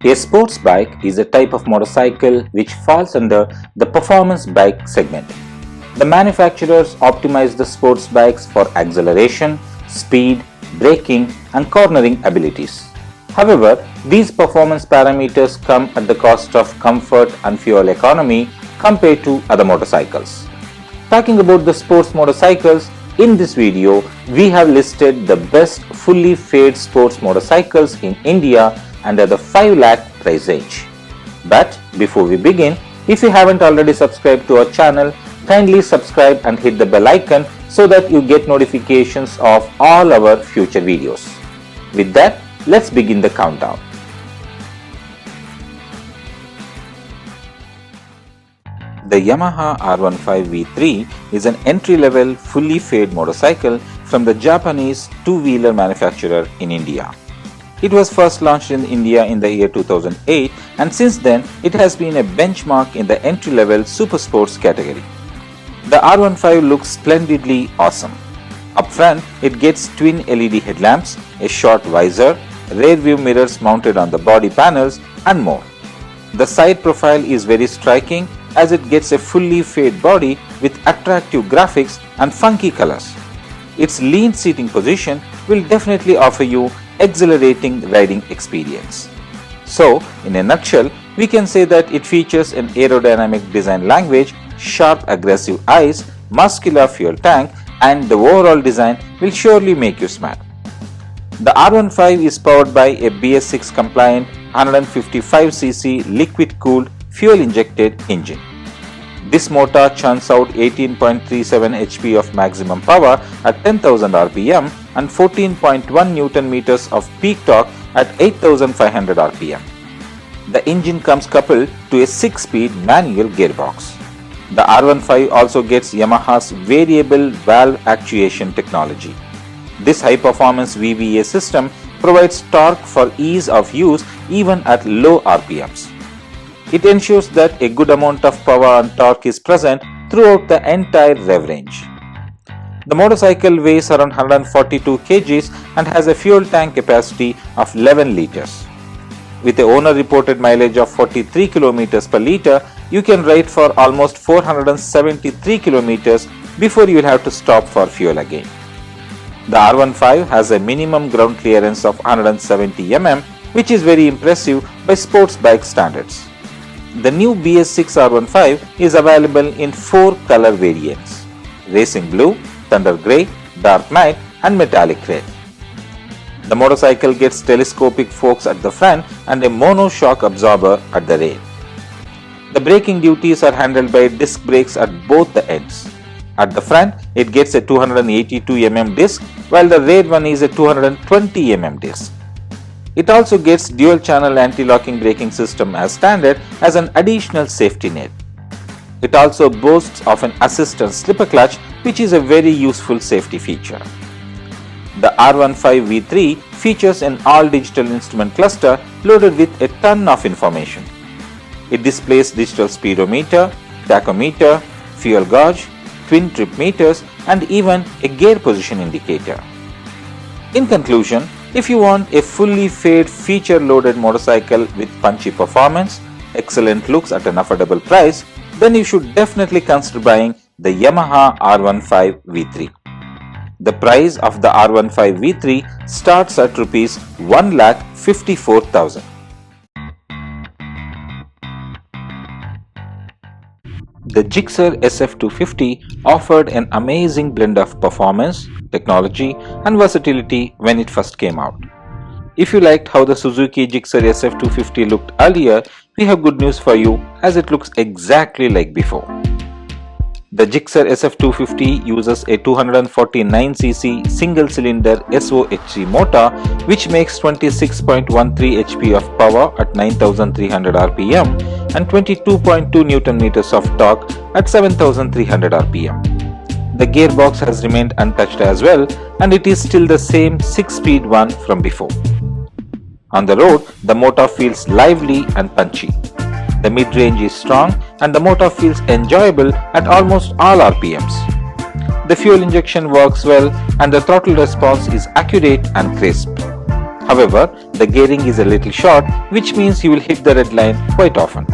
A sports bike is a type of motorcycle which falls under the performance bike segment. The manufacturers optimize the sports bikes for acceleration, speed, braking, and cornering abilities. However, these performance parameters come at the cost of comfort and fuel economy compared to other motorcycles. Talking about the sports motorcycles, in this video, we have listed the best fully faired sports motorcycles in India under the 5 lakh price range. But before we begin, if you haven't already subscribed to our channel, kindly subscribe and hit the bell icon so that you get notifications of all our future videos. With that, let's begin the countdown. The Yamaha R15 V3 is an entry-level fully faired motorcycle from the Japanese two-wheeler manufacturer in India. It was first launched in India in the year 2008 and since then it has been a benchmark in the entry-level super sports category. The R15 looks splendidly awesome. Up front, it gets twin LED headlamps, a short visor, rear view mirrors mounted on the body panels and more. The side profile is very striking as it gets a fully faired body with attractive graphics and funky colors. Its lean seating position will definitely offer you exhilarating riding experience. So, in a nutshell, we can say that it features an aerodynamic design language, sharp aggressive eyes, muscular fuel tank, and the overall design will surely make you smile. The R15 is powered by a BS6 compliant 155cc liquid cooled fuel injected engine. This motor churns out 18.37 HP of maximum power at 10,000 rpm and 14.1 Nm of peak torque at 8,500 rpm. The engine comes coupled to a 6-speed manual gearbox. The R15 also gets Yamaha's variable valve actuation technology. This high-performance VVA system provides torque for ease of use even at low RPMs. It ensures that a good amount of power and torque is present throughout the entire rev range. The motorcycle weighs around 142 kgs and has a fuel tank capacity of 11 liters. With a owner-reported mileage of 43 km per liter, you can ride for almost 473 km before you will have to stop for fuel again. The R15 has a minimum ground clearance of 170 mm, which is very impressive by sports bike standards. The new BS6 R15 is available in 4 color variants: Racing Blue, Thunder Grey, Dark Night and Metallic Red. The motorcycle gets telescopic forks at the front and a mono shock absorber at the rear. The braking duties are handled by disc brakes at both the ends. At the front, it gets a 282 mm disc, while the rear one is a 220 mm disc. It also gets dual channel anti-locking braking system as standard as an additional safety net. It also boasts of an assistant slipper clutch, which is a very useful safety feature. The R15 V3 features an all-digital instrument cluster loaded with a ton of information. It displays digital speedometer, tachometer, fuel gauge, twin trip meters and even a gear position indicator. In conclusion, if you want a fully faired feature-loaded motorcycle with punchy performance, excellent looks at an affordable price, then you should definitely consider buying the Yamaha R15 V3. The price of the R15 V3 starts at Rs 1,54,000. The Gixxer SF250 offered an amazing blend of performance, technology and versatility when it first came out. If you liked how the Suzuki Gixxer SF250 looked earlier, we have good news for you as it looks exactly like before. The Gixxer SF250 uses a 249cc single-cylinder SOHC motor which makes 26.13 HP of power at 9,300 rpm and 22.2 Nm of torque at 7,300 rpm. The gearbox has remained untouched as well and it is still the same 6-speed one from before. On the road, the motor feels lively and punchy. The mid-range is strong and the motor feels enjoyable at almost all RPMs. The fuel injection works well and the throttle response is accurate and crisp. However, the gearing is a little short, which means you will hit the red line quite often.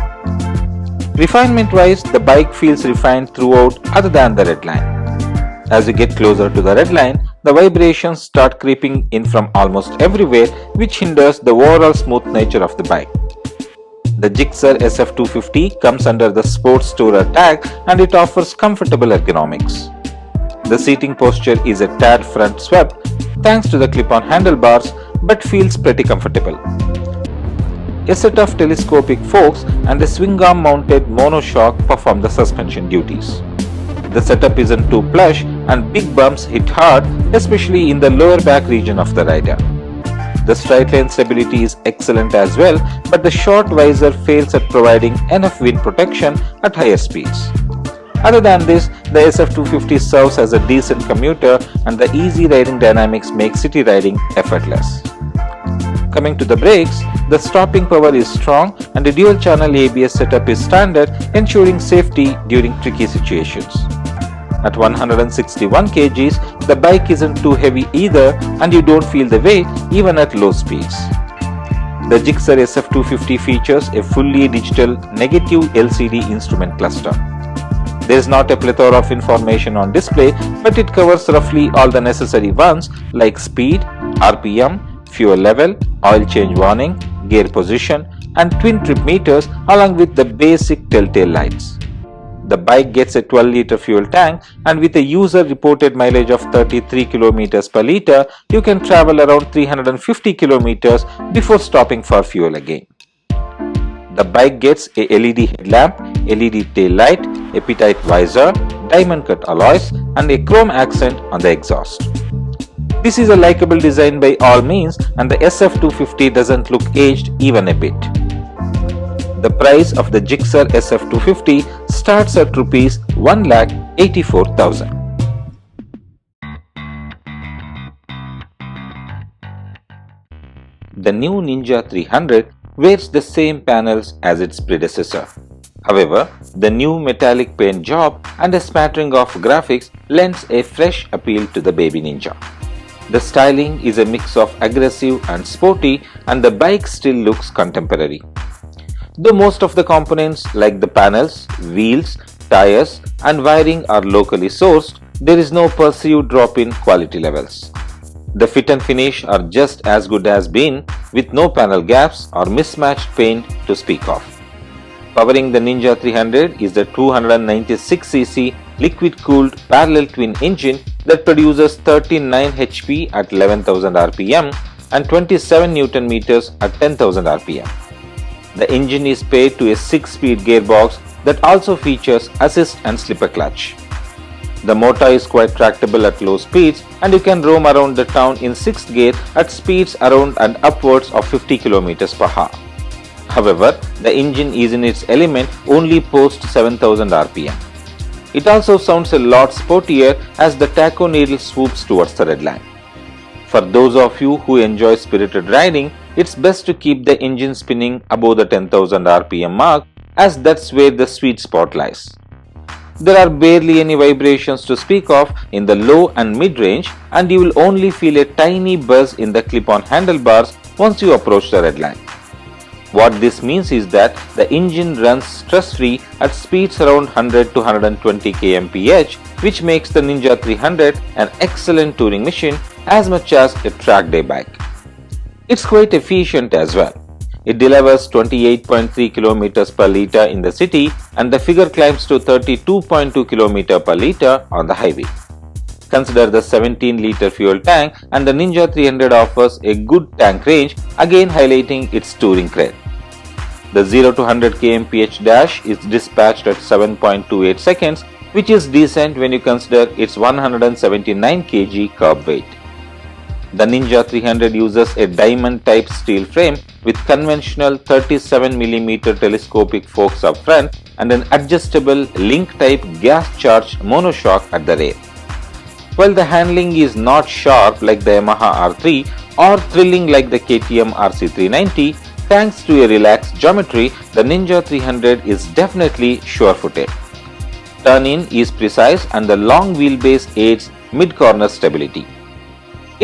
Refinement wise, the bike feels refined throughout other than the red line. As you get closer to the red line, the vibrations start creeping in from almost everywhere, which hinders the overall smooth nature of the bike. The Gixxer SF250 comes under the Sports Tourer tag and it offers comfortable ergonomics. The seating posture is a tad front swept thanks to the clip-on handlebars, but feels pretty comfortable. A set of telescopic forks and a swing arm mounted monoshock perform the suspension duties. The setup isn't too plush and big bumps hit hard, especially in the lower back region of the rider. The straight line stability is excellent as well, but the short visor fails at providing enough wind protection at higher speeds. Other than this, the SF250 serves as a decent commuter and the easy riding dynamics make city riding effortless. Coming to the brakes, the stopping power is strong and the dual channel ABS setup is standard, ensuring safety during tricky situations. At 161 kgs, the bike isn't too heavy either and you don't feel the weight even at low speeds. The Gixxer SF250 features a fully digital negative LCD instrument cluster. There is not a plethora of information on display, but it covers roughly all the necessary ones like speed, RPM, fuel level, oil change warning, gear position, and twin trip meters along with the basic telltale lights. The bike gets a 12-liter fuel tank and with a user-reported mileage of 33 km per liter, you can travel around 350 km before stopping for fuel again. The bike gets a LED headlamp, LED tail light, a petite visor, diamond cut alloys and a chrome accent on the exhaust. This is a likable design by all means and the SF250 doesn't look aged even a bit. The price of the Gixxer SF250 starts at Rs 1,84,000. The new Ninja 300 wears the same panels as its predecessor. However, the new metallic paint job and a smattering of graphics lends a fresh appeal to the baby Ninja. The styling is a mix of aggressive and sporty and the bike still looks contemporary. Though most of the components like the panels, wheels, tires and wiring are locally sourced, there is no perceived drop in quality levels. The fit and finish are just as good as been, with no panel gaps or mismatched paint to speak of. Powering the Ninja 300 is the 296cc liquid-cooled parallel twin engine that produces 39 HP at 11,000 rpm and 27 Nm at 10,000 rpm. The engine is paired to a 6-speed gearbox that also features assist and slipper clutch. The motor is quite tractable at low speeds and you can roam around the town in 6th gear at speeds around and upwards of 50 km per hour. However, the engine is in its element only post 7000 rpm. It also sounds a lot sportier as the tacho needle swoops towards the red line. For those of you who enjoy spirited riding, it's best to keep the engine spinning above the 10,000 rpm mark as that's where the sweet spot lies. There are barely any vibrations to speak of in the low and mid-range and you will only feel a tiny buzz in the clip-on handlebars once you approach the red line. What this means is that the engine runs stress-free at speeds around 100 to 120 kmph, which makes the Ninja 300 an excellent touring machine as much as a track day bike. It's quite efficient as well. It delivers 28.3 km per liter in the city and the figure climbs to 32.2 km per liter on the highway. Consider the 17-liter fuel tank and the Ninja 300 offers a good tank range, again highlighting its touring cred. The 0 to 100 kmph dash is dispatched at 7.28 seconds, which is decent when you consider its 179 kg curb weight. The Ninja 300 uses a diamond-type steel frame with conventional 37mm telescopic forks up front and an adjustable link-type gas-charged monoshock at the rear. While the handling is not sharp like the Yamaha R3 or thrilling like the KTM RC390, thanks to a relaxed geometry, the Ninja 300 is definitely sure-footed. Turn-in is precise and the long wheelbase aids mid-corner stability.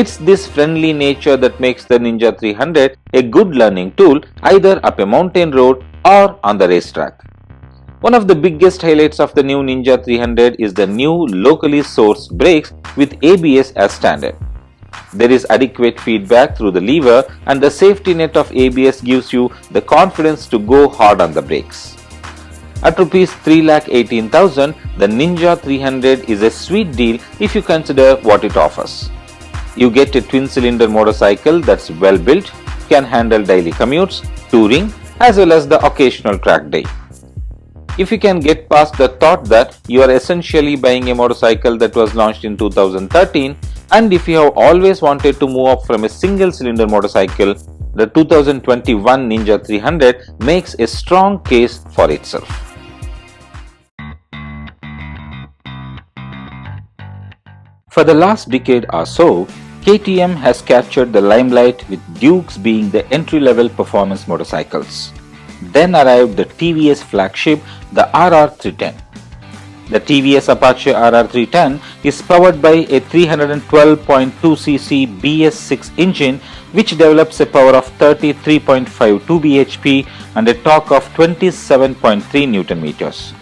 It's this friendly nature that makes the Ninja 300 a good learning tool either up a mountain road or on the racetrack. One of the biggest highlights of the new Ninja 300 is the new locally sourced brakes with ABS as standard. There is adequate feedback through the lever, and the safety net of ABS gives you the confidence to go hard on the brakes. At Rs 3,18,000, the Ninja 300 is a sweet deal if you consider what it offers. You get a twin-cylinder motorcycle that's well built, can handle daily commutes, touring, as well as the occasional track day. If you can get past the thought that you are essentially buying a motorcycle that was launched in 2013, and if you have always wanted to move up from a single-cylinder motorcycle, the 2021 Ninja 300 makes a strong case for itself. For the last decade or so, KTM has captured the limelight with Dukes being the entry-level performance motorcycles. Then arrived the TVS flagship, the RR310. The TVS Apache RR310 is powered by a 312.2cc BS6 engine which develops a power of 33.52 bhp and a torque of 27.3 Nm.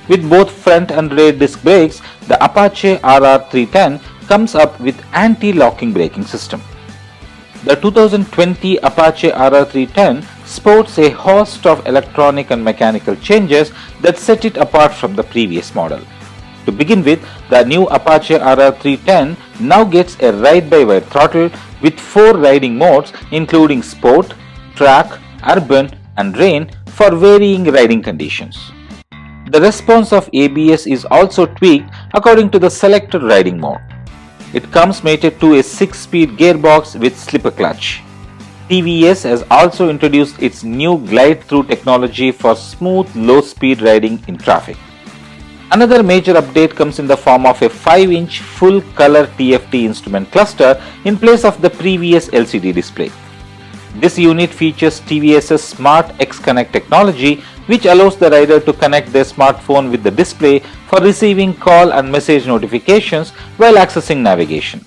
With both front and rear disc brakes, the Apache RR310 comes up with anti-locking braking system. The 2020 Apache RR310 sports a host of electronic and mechanical changes that set it apart from the previous model. To begin with, the new Apache RR310 now gets a ride-by-wire throttle with 4 riding modes including Sport, Track, Urban and Rain for varying riding conditions. The response of ABS is also tweaked according to the selected riding mode. It comes mated to a 6-speed gearbox with slipper clutch. TVS has also introduced its new glide-through technology for smooth low-speed riding in traffic. Another major update comes in the form of a 5-inch full-color TFT instrument cluster in place of the previous LCD display. This unit features TVS's Smart X Connect technology, which allows the rider to connect their smartphone with the display for receiving call and message notifications while accessing navigation.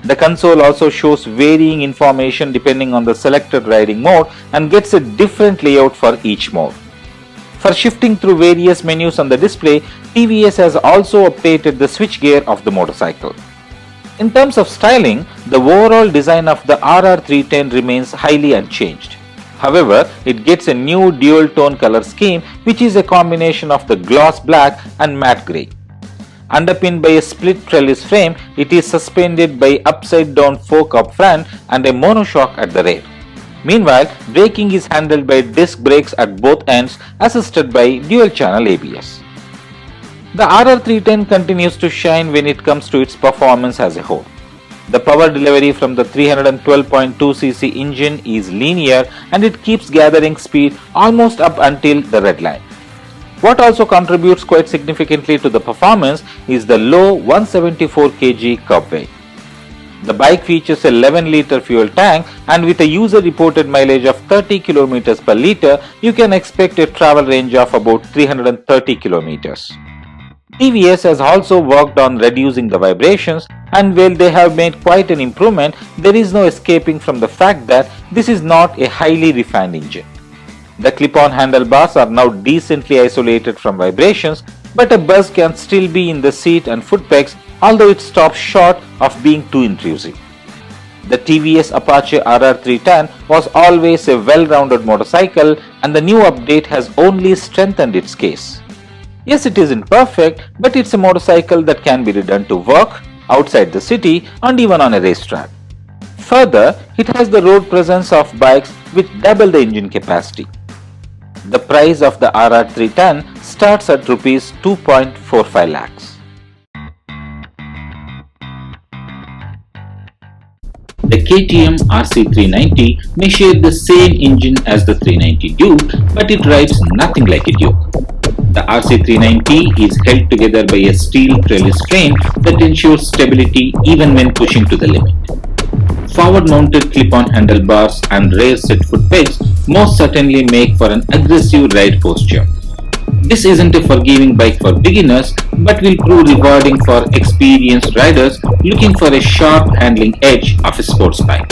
The console also shows varying information depending on the selected riding mode and gets a different layout for each mode. For shifting through various menus on the display, TVS has also updated the switchgear of the motorcycle. In terms of styling, the overall design of the RR310 remains highly unchanged. However, it gets a new dual-tone color scheme which is a combination of the gloss black and matte grey. Underpinned by a split trellis frame, it is suspended by upside-down fork up front and a monoshock at the rear. Meanwhile, braking is handled by disc brakes at both ends assisted by dual-channel ABS. The RR310 continues to shine when it comes to its performance as a whole. The power delivery from the 312.2cc engine is linear and it keeps gathering speed almost up until the red line. What also contributes quite significantly to the performance is the low 174 kg curb weight. The bike features a 11-liter fuel tank, and with a user-reported mileage of 30 km per liter, you can expect a travel range of about 330 km. TVS has also worked on reducing the vibrations, and while they have made quite an improvement, there is no escaping from the fact that this is not a highly refined engine. The clip-on handlebars are now decently isolated from vibrations, but a buzz can still be in the seat and foot pegs, although it stops short of being too intrusive. The TVS Apache RR310 was always a well-rounded motorcycle, and the new update has only strengthened its case. Yes, it isn't perfect, but it's a motorcycle that can be ridden to work, outside the city and even on a racetrack. Further, it has the road presence of bikes with double the engine capacity. The price of the RR310 starts at Rs 2.45 lakhs. The KTM RC390 may share the same engine as the 390 Duke, but it rides nothing like a Duke. The RC390 is held together by a steel trellis frame that ensures stability even when pushing to the limit. Forward-mounted clip-on handlebars and rear set foot pegs most certainly make for an aggressive ride posture. This isn't a forgiving bike for beginners, but will prove rewarding for experienced riders looking for a sharp handling edge of a sports bike.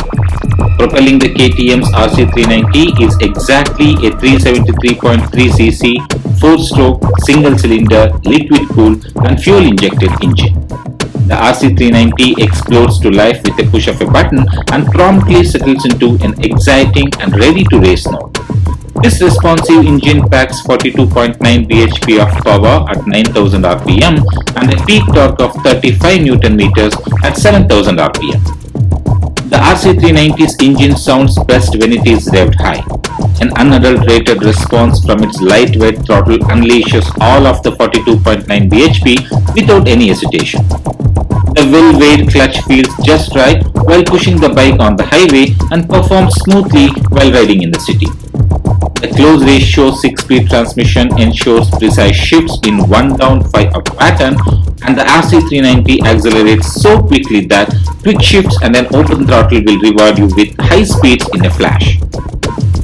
Propelling the KTM's RC390 is exactly a 373.3cc 4-stroke single-cylinder liquid-cooled and fuel-injected engine. The RC390 explodes to life with a push of a button and promptly settles into an exciting and ready-to-race note. This responsive engine packs 42.9 bhp of power at 9000 rpm and a peak torque of 35 Nm at 7000 rpm. The RC390's engine sounds best when it is revved high. An unadulterated response from its lightweight throttle unleashes all of the 42.9 bhp without any hesitation. The well-weighed clutch feels just right while pushing the bike on the highway and performs smoothly while riding in the city. The close ratio 6-speed transmission ensures precise shifts in 1 down 5 up pattern, and the RC390 accelerates so quickly that quick shifts and an open throttle will reward you with high speeds in a flash.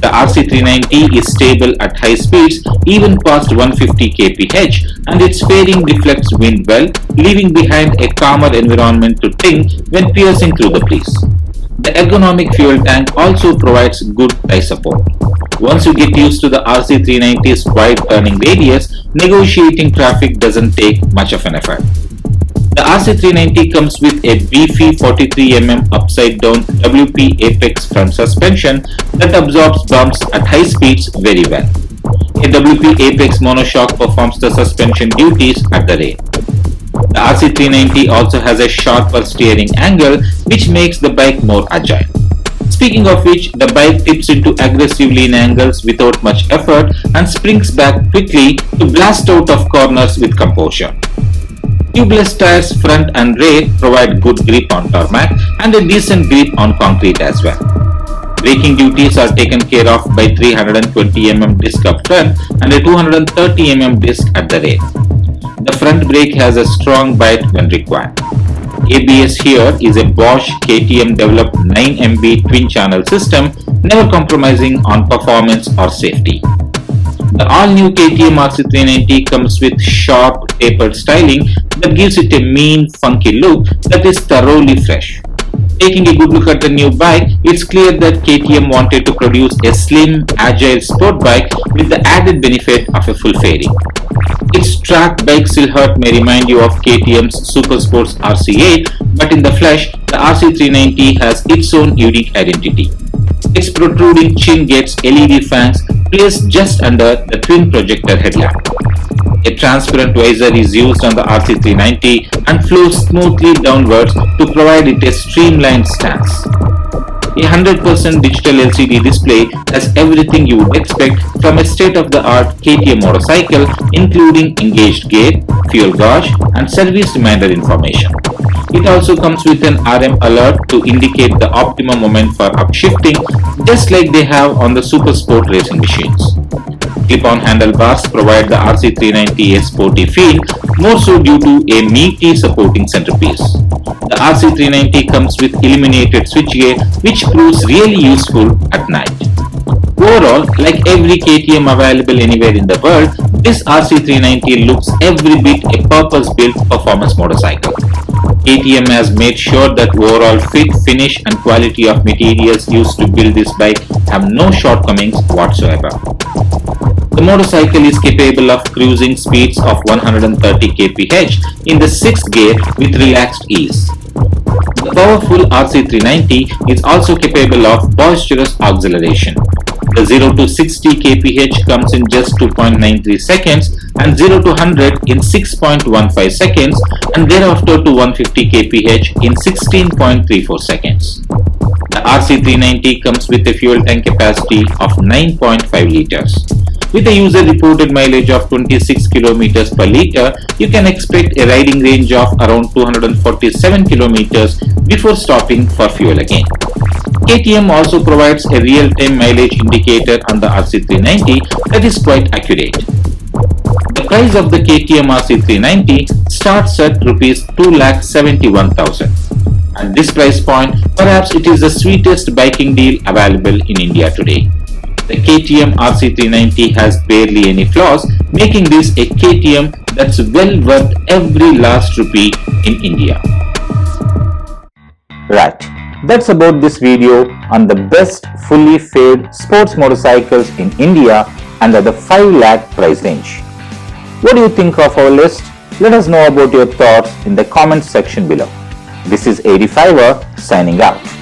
The RC390 is stable at high speeds even past 150 kph, and its fairing deflects wind well, leaving behind a calmer environment to think when piercing through the breeze. The ergonomic fuel tank also provides good tie support. Once you get used to the RC390's wide turning radius, negotiating traffic doesn't take much of an effort. The RC390 comes with a beefy 43mm upside down WP Apex front suspension that absorbs bumps at high speeds very well. A WP Apex monoshock performs the suspension duties at the rear. The RC390 also has a sharper steering angle, which makes the bike more agile. Speaking of which, the bike tips into aggressive lean angles without much effort and springs back quickly to blast out of corners with composure. Tubeless tires front and rear provide good grip on tarmac and a decent grip on concrete as well. Braking duties are taken care of by 320mm disc up front and a 230mm disc at the rear. The front brake has a strong bite when required. ABS here is a Bosch KTM developed 9MB twin channel system, never compromising on performance or safety. The all-new KTM RC390 comes with sharp tapered styling that gives it a mean, funky look that is thoroughly fresh. Taking a good look at the new bike, it's clear that KTM wanted to produce a slim, agile sport bike with the added benefit of a full fairing. Its track bike silhouette may remind you of KTM's Super Sports RC8, but in the flesh, the RC390 has its own unique identity. Its protruding chin gets LED fangs placed just under the twin projector headlamp. A transparent visor is used on the RC390 and flows smoothly downwards to provide it a streamlined stance. A 100% digital LCD display has everything you would expect from a state-of-the-art KTM motorcycle, including engaged gear, fuel gauge, and service reminder information. It also comes with an RM alert to indicate the optimum moment for upshifting, just like they have on the Super Sport racing machines. Clip-on handlebars provide the RC390 a sporty feel, more so due to a meaty supporting centerpiece. The RC390 comes with illuminated switchgear, which proves really useful at night. Overall, like every KTM available anywhere in the world, this RC390 looks every bit a purpose-built performance motorcycle. KTM has made sure that overall fit, finish and quality of materials used to build this bike have no shortcomings whatsoever. The motorcycle is capable of cruising speeds of 130 kph in the 6th gear with relaxed ease. The powerful RC390 is also capable of boisterous acceleration. The 0 to 60 kph comes in just 2.93 seconds and 0 to 100 in 6.15 seconds and thereafter to 150 kph in 16.34 seconds. The RC390 comes with a fuel tank capacity of 9.5 liters. With a user-reported mileage of 26 km per liter, you can expect a riding range of around 247 km before stopping for fuel again. KTM also provides a real-time mileage indicator on the RC390 that is quite accurate. The price of the KTM RC390 starts at Rs 2,71,000. At this price point, perhaps it is the sweetest biking deal available in India today. The KTM RC390 has barely any flaws, making this a KTM that's well worth every last rupee in India. Right, that's about this video on the best fully faired sports motorcycles in India under the 5 lakh price range. What do you think of our list? Let us know about your thoughts in the comments section below. This is 85er signing out.